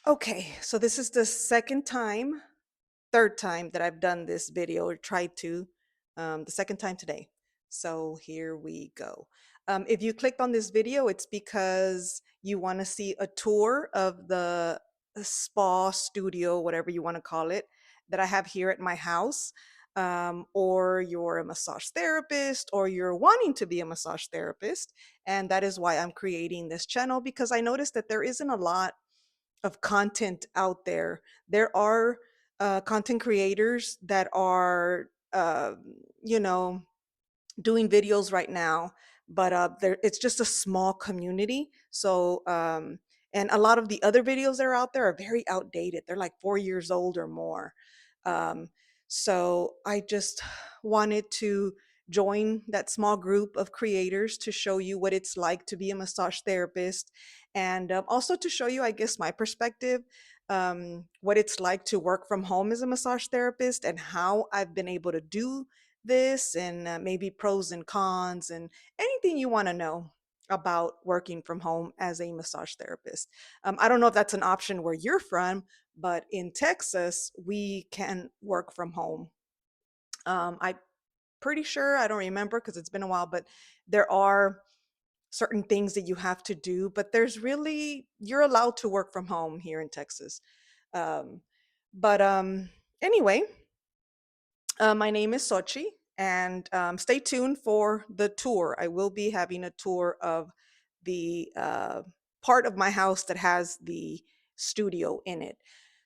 Okay, so this is the third time that I've done this video or tried to, the second time today. So here we go. If you clicked on this video, it's because you want to see a tour of the spa studio, whatever you want to call it, that I have here at my house. Or you're a massage therapist, or you're wanting to be a massage therapist. And that is why I'm creating this channel because I noticed that there isn't a lot of content out there. There are content creators that are, you know, doing videos right now, but it's just a small community. And a lot of the other videos that are out there are very outdated. They're like 4 years old or more. Um, so I just wanted to join that small group of creators to show you what it's like to be a massage therapist, and also to show you, I guess, my perspective, what it's like to work from home as a massage therapist and how I've been able to do this, and maybe pros and cons and anything you want to know about working from home as a massage therapist. I don't know if that's an option where you're from, but in Texas, we can work from home. I'm pretty sure, I don't remember because it's been a while, but there are certain things that you have to do, but you're allowed to work from home here in Texas. Um, but anyway, my name is Sochi, and stay tuned for the tour. I will be having a tour of the part of my house that has the studio in it.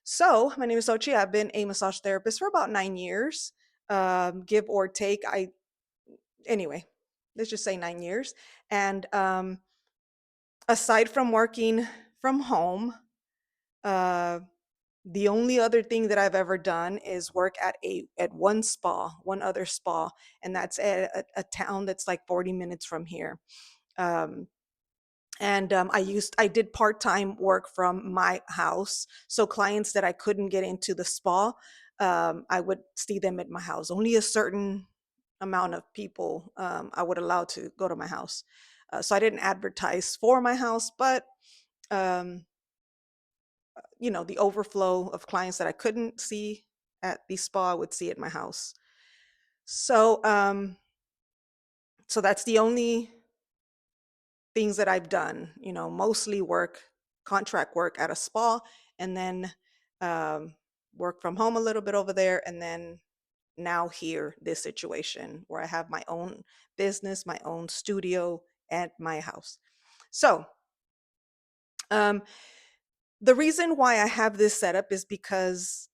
So, my name is Sochi. I've been a massage therapist for about 9 years, give or take. Anyway, let's just say 9 years. And aside from working from home, uh, the only other thing that I've ever done is work at one other spa, and that's at a town that's like 40 minutes from here. Um, and I did part-time work from my house. So clients that I couldn't get into the spa, I would see them at my house. Only a certain amount of people I would allow to go to my house. So I didn't advertise for my house, but um, the overflow of clients that I couldn't see at the spa, I would see at my house. So, so that's the only things that I've done, mostly contract work at a spa, and then um, work from home a little bit over there. And then now here, this situation where I have my own business, my own studio at my house. So, um, the reason why I have this setup is because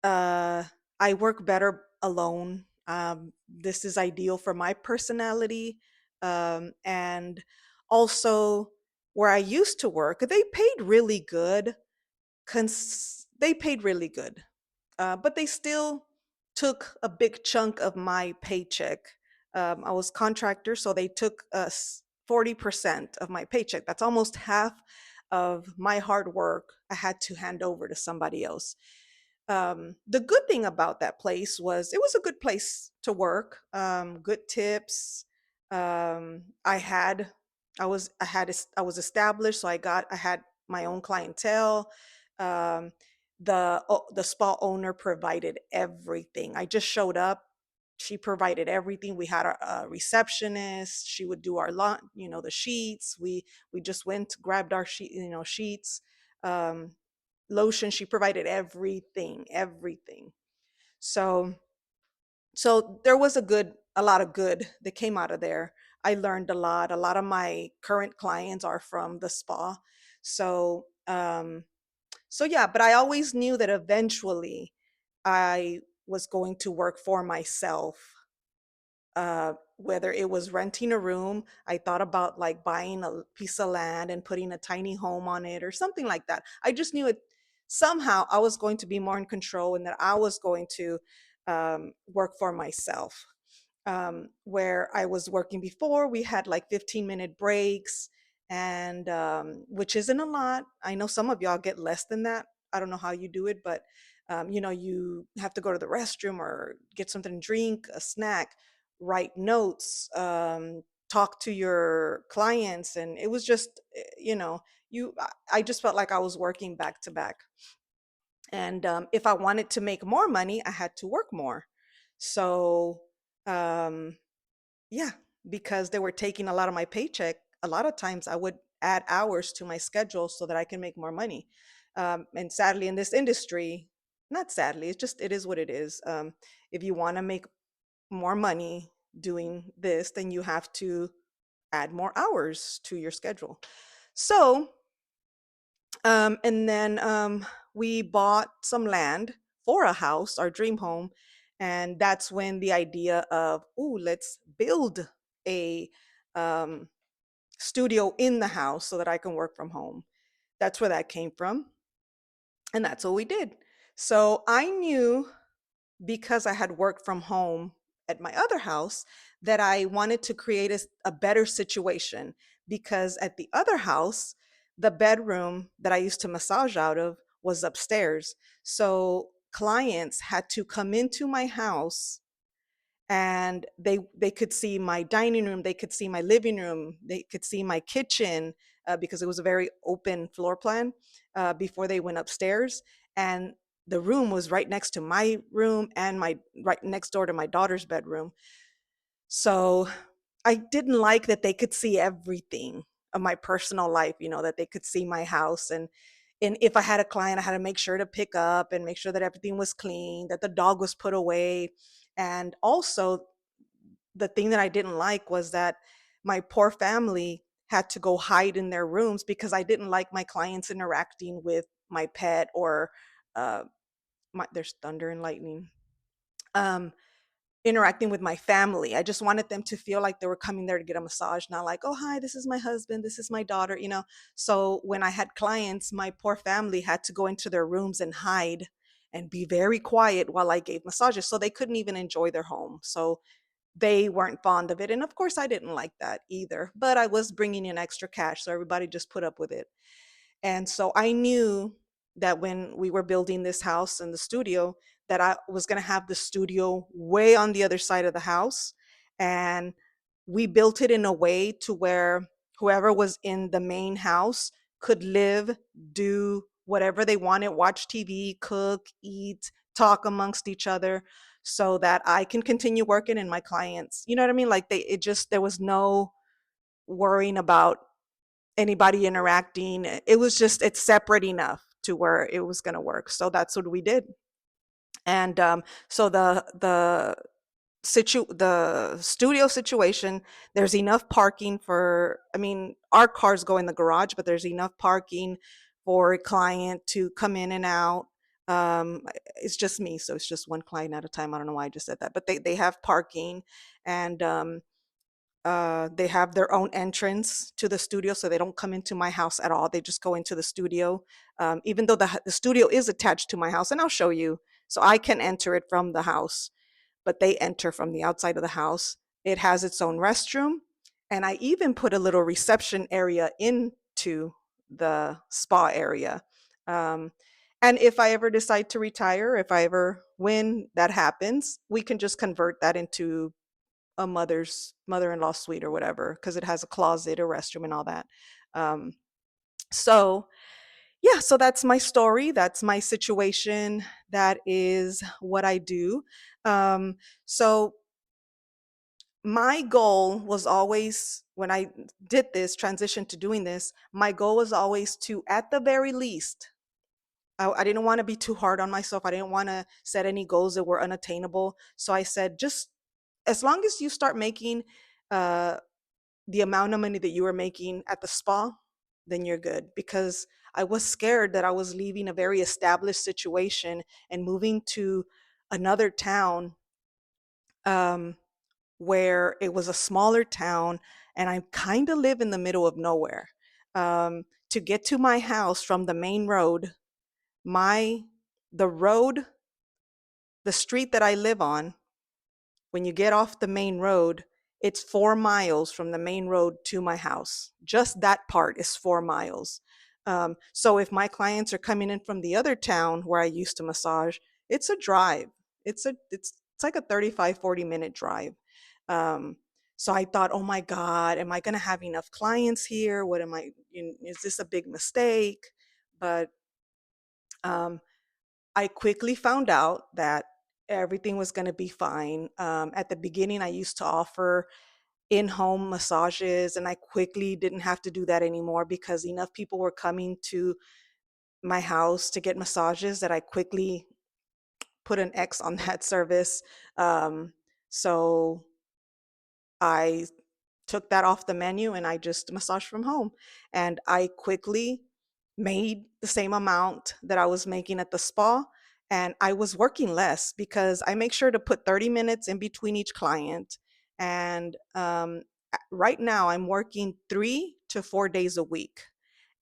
Uh, I work better alone. This is ideal for my personality. And also, where I used to work, they paid really good. They paid really good, but they still took a big chunk of my paycheck. I was contractor, so they took 40% of my paycheck. That's almost half of my hard work I had to hand over to somebody else. The good thing about that place was it was a good place to work. Good tips. I had, I was established, so I had my own clientele. Um, the spa owner provided everything. I just showed up. She provided everything. We had a receptionist. She would do our lot, the sheets. We just went, grabbed our sheets. Um, Lotion. She provided everything. So there was a lot of good that came out of there. I learned a lot. A lot of my current clients are from the spa. So yeah, but I always knew that eventually I was going to work for myself. Whether it was renting a room, I thought about like buying a piece of land and putting a tiny home on it or something like that. I just knew it somehow I was going to be more in control and that I was going to work for myself. Where I was working before, we had like 15-minute breaks, and which isn't a lot. I know some of y'all get less than that. I don't know how you do it, but you have to go to the restroom or get something to drink, a snack, write notes, talk to your clients, and it was just I just felt like I was working back to back. And if I wanted to make more money, I had to work more. So um, yeah, because they were taking a lot of my paycheck, a lot of times I would add hours to my schedule so that I can make more money. And sadly, in this industry, not sadly, it's just, it is what it is. If you want to make more money doing this, then you have to add more hours to your schedule. So and then we bought some land for a house, our dream home. And that's when the idea of, oh, let's build a um, studio in the house so that I can work from home. That's where that came from. And that's what we did. So I knew, because I had worked from home at my other house, that I wanted to create a better situation. Because at the other house, the bedroom that I used to massage out of was upstairs. So clients had to come into my house, and they could see my dining room, they could see my living room, they could see my kitchen, because it was a very open floor plan, before they went upstairs. And the room was right next to my room, and my right next door to my daughter's bedroom. So I didn't like that they could see everything of my personal life, that they could see my house. And if I had a client, I had to make sure to pick up and make sure that everything was clean, that the dog was put away. And also, the thing that I didn't like was that my poor family had to go hide in their rooms, because I didn't like my clients interacting with my pet, or uh there's thunder and lightning. Um Interacting with my family. I just wanted them to feel like they were coming there to get a massage, not like, oh, hi, this is my husband, this is my daughter. So when I had clients, my poor family had to go into their rooms and hide and be very quiet while I gave massages. So they couldn't even enjoy their home. So they weren't fond of it. And of course, I didn't like that either. But I was bringing in extra cash. So everybody just put up with it. And so I knew that when we were building this house and the studio, that I was going to have the studio way on the other side of the house. And we built it in a way to where whoever was in the main house could live, do whatever they wanted, watch TV, cook, eat, talk amongst each other, so that I can continue working and my clients, you know what I mean? Like there was no worrying about anybody interacting. It was just, it's separate enough to where it was going to work. So that's what we did. And so the studio situation, there's enough parking for, I mean, our cars go in the garage, but there's enough parking for a client to come in and out. It's just me, so it's just one client at a time. I don't know why I just said that, but they have parking. And they have their own entrance to the studio, so they don't come into my house at all. They just go into the studio, even though the studio is attached to my house, and I'll show you. So I can enter it from the house, but they enter from the outside of the house. It has its own restroom, and I even put a little reception area into the spa area. Um, and if I ever decide to retire, if I ever, when that happens, we can just convert that into a mother-in-law suite or whatever, because it has a closet, a restroom, and all that. Um, so yeah, so that's my story. That's my situation. That is what I do. Um, so my goal was always, when I did this transition to doing this, my goal was always to, at the very least, I didn't want to be too hard on myself. I didn't want to set any goals that were unattainable. So I said, just as long as you start making uh, the amount of money that you were making at the spa, then you're good. Because I was scared that I was leaving a very established situation and moving to another town, um, where it was a smaller town, and I kind of live in the middle of nowhere. To get to my house from the main road, my the road, the street that I live on, when you get off the main road, it's 4 miles from the main road to my house. Just that part is 4 miles. So if my clients are coming in from the other town where I used to massage, it's a drive. It's like a 35, 40 minute drive. Um, So I thought, oh my God, am I going to have enough clients here? What am I, is this a big mistake? But um, I quickly found out that everything was going to be fine. At the beginning, I used to offer in home massages, and I quickly didn't have to do that anymore because enough people were coming to my house to get massages that I quickly put an X on that service. So I took that off the menu and I just massaged from home. And I quickly made the same amount that I was making at the spa. And I was working less because I make sure to put 30 minutes in between each client. And right now, I'm working 3 to 4 days a week.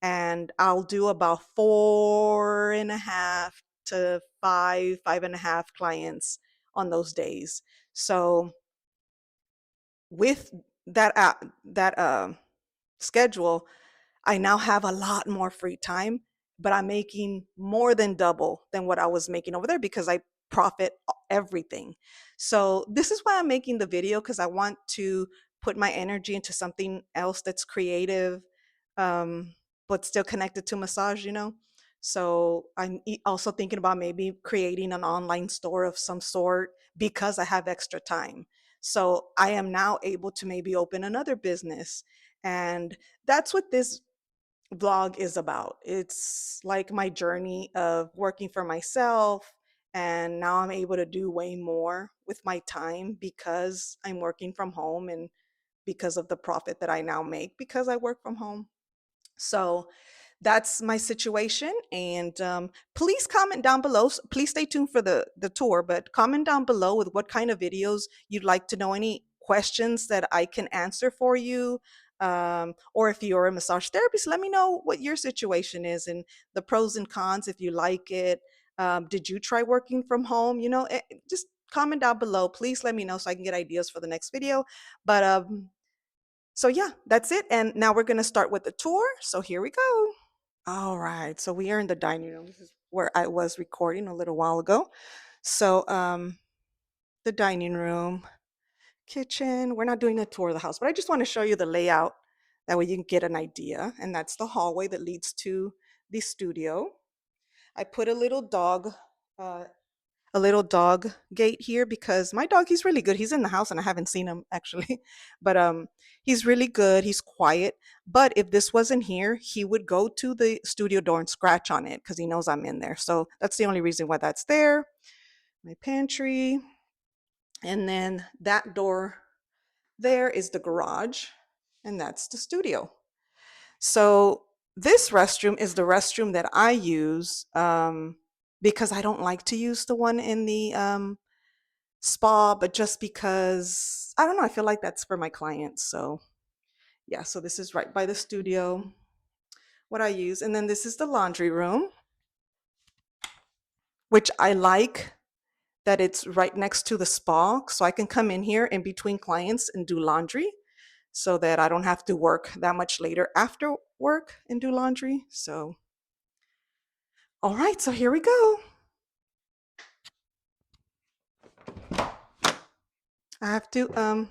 And I'll do about 4.5 to 5, 5.5 clients on those days. So with that schedule, I now have a lot more free time, but I'm making more than double than what I was making over there because I profit everything. So this is why I'm making the video, because I want to put my energy into something else that's creative, um, but still connected to massage. So I'm also thinking about maybe creating an online store of some sort because I have extra time. So I am now able to maybe open another business. And that's what this vlog is about. It's like my journey of working for myself. And now I'm able to do way more with my time because I'm working from home and because of the profit that I now make because I work from home. So that's my situation. And please comment down below. Please stay tuned for the tour, but comment down below with what kind of videos you'd like to know, any questions that I can answer for you. Or if you're a massage therapist, let me know what your situation is and the pros and cons if you like it. Did you try working from home? Just comment down below. Please let me know so I can get ideas for the next video. But so yeah, that's it. And now we're going to start with the tour. So here we go. All right. So we are in the dining room. This is where I was recording a little while ago. So the dining room, kitchen. We're not doing a tour of the house, but I just want to show you the layout. That way you can get an idea. And that's the hallway that leads to the studio. I put uh, a little dog gate here because my dog, he's really good. He's in the house and I haven't seen him actually. But he's really good. He's quiet. But if this wasn't here, he would go to the studio door and scratch on it because he knows I'm in there. So that's the only reason why that's there. My pantry. And then that door there is the garage, and that's the studio. So this restroom is the restroom that I use because I don't like to use the one in the spa, but just because I don't know, I feel like that's for my clients. So yeah, so this is right by the studio, what I use. And then this is the laundry room, which I like that it's right next to the spa. So I can come in here in between clients and do laundry so that I don't have to work that much later after work and do laundry. So, all right, so here we go. I have to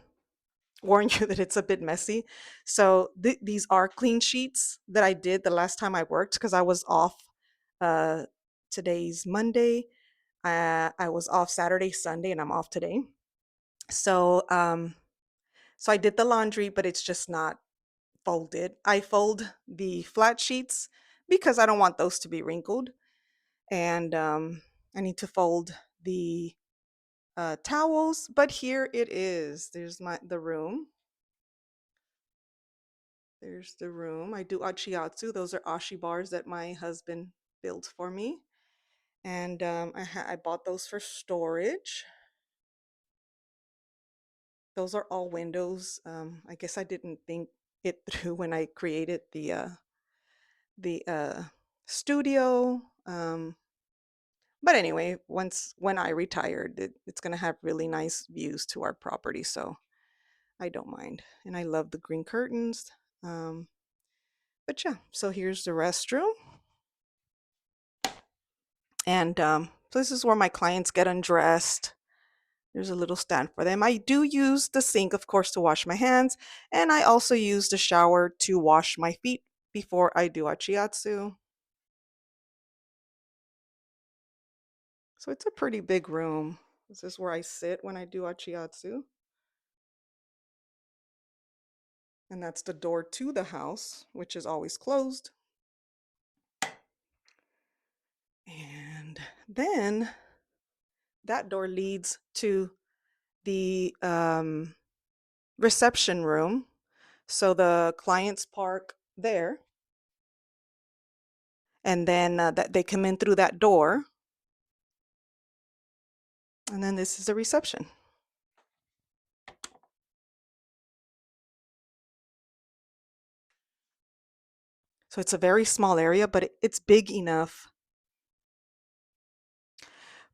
warn you that it's a bit messy. So these are clean sheets that I did the last time I worked because I was off. Uh, Today's Monday. I was off Saturday, Sunday, and I'm off today. So so I did the laundry, but it's just not folded. I fold the flat sheets because I don't want those to be wrinkled, and I need to fold the towels. But here it is. There's the room. There's the room. I do achiatsu. Those are ashi bars that my husband built for me. And I bought those for storage. Those are all windows. I guess I didn't think it through when I created the studio. But anyway, when I retired, it's gonna have really nice views to our property, so I don't mind. And I love the green curtains. Um, but yeah, so here's the restroom. And so this is where my clients get undressed. There's a little stand for them. I do use the sink, of course, to wash my hands, and I also use the shower to wash my feet before I do achiatsu. So it's a pretty big room. This is where I sit when I do achiatsu. And that's the door to the house, which is always closed. And then that door leads to the reception room. So the clients park there, and then that they come in through that door, and then this is the reception. So it's a very small area, but it's big enough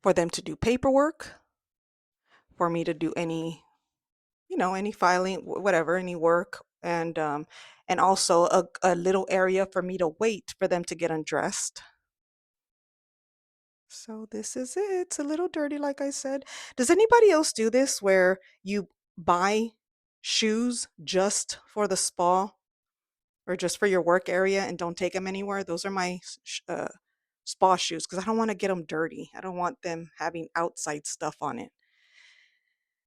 for them to do paperwork, for me to do any, any filing, whatever, any work, and also a little area for me to wait for them to get undressed. So this is it. It's a little dirty, like I said. Does anybody else do this where you buy shoes just for the spa or just for your work area and don't take them anywhere? Those are my spa shoes because I don't want to get them dirty. I don't want them having outside stuff on it.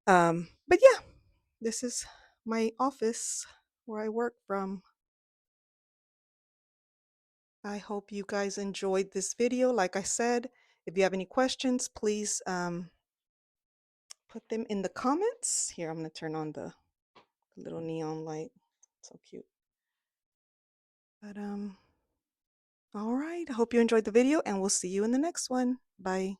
But yeah, this is my office where I work from. I hope you guys enjoyed this video. Like I said, if you have any questions, please put them in the comments. Here, I'm going to turn on the little neon light. So cute. But all right. I hope you enjoyed the video and we'll see you in the next one. Bye.